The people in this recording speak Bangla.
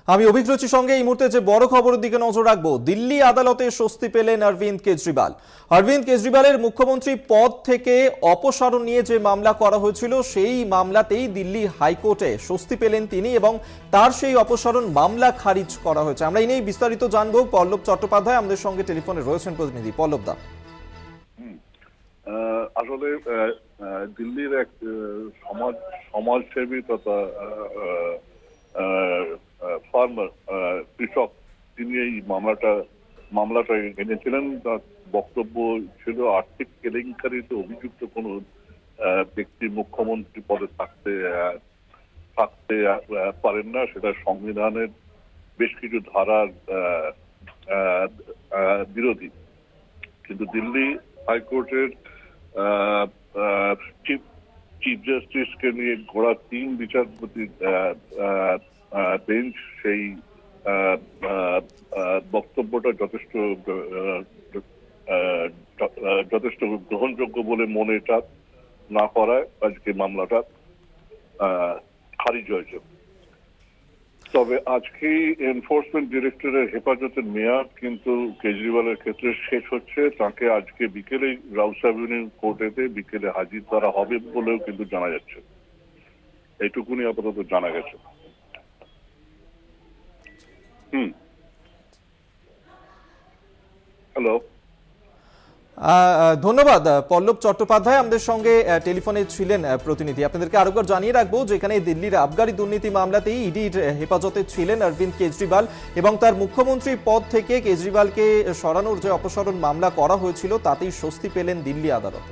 আমি অভিজ্ঞতার সঙ্গে এই মুহূর্তে যে বড় খবরের দিকে নজর রাখবো। দিল্লি আদালতে স্বস্তি পেলেন অরবিন্দ কেজরিওয়াল। অরবিন্দ কেজরিওয়ালের মুখ্যমন্ত্রী পদ থেকে অপসারণ নিয়ে যে মামলা করা হয়েছিল সেই মামলাতেই দিল্লি হাইকোর্টে স্বস্তি পেলেন তিনি এবং তার সেই অপসারণ মামলা খারিজ করা হয়েছে। আমরা এই নিয়ে বিস্তারিত জানবো। পল্লব চট্টোপাধ্যায় আমাদের সঙ্গে টেলিফোনে রয়েছেন, প্রতিনিধি পল্লব দা। আসলে দিল্লির এক সমাজসেবী তথা ফার্মার কৃষক, তিনি এই মামলাটা এনেছিলেন। তার বক্তব্য ছিল আর্থিক কেলেঙ্কারিতে অভিযুক্ত কোন ব্যক্তি মুখ্যমন্ত্রী পদে থাকতে পারেন না, সেটা সংবিধানের বেশ কিছু ধারার বিরোধী। কিন্তু দিল্লি হাইকোর্টের চিফ জাস্টিসকে নিয়ে গড়া ৩ বিচারপতির বেঞ্চ সেই বক্তব্যটা যথেষ্ট গ্রহণযোগ্য বলে মনেটা না করায় আজকে মামলাটা খারিজ হয়েছে। তবে আজকে এনফোর্সমেন্ট ডিরেক্টরের হেফাজতের মেয়াদ কিন্তু কেজরিওয়ালের ক্ষেত্রে শেষ হচ্ছে। তাকে আজকে বিকেলে রাউস অ্যাভিনিউ কোর্টেতে বিকেলে হাজির করা হবে বলেও কিন্তু জানা যাচ্ছে। এইটুকুনি আপাতত জানা গেছে। হ্যালো, ধন্যবাদ পল্লব চট্টোপাধ্যায়, আমাদের সঙ্গে টেলিফোনে ছিলেন প্রতিনিধি। আপনাদেরকে আরেকবার জানিয়ে রাখবো যেখানে দিল্লির আবগারি দুর্নীতি মামলাতেই ইডির হেফাজতে ছিলেন অরবিন্দ কেজরিওয়াল এবং তার মুখ্যমন্ত্রী পদ থেকে কেজরিওয়ালকে সরানোর যে অপসারণ মামলা করা হয়েছিল তাতেই স্বস্তি পেলেন দিল্লি আদালতে।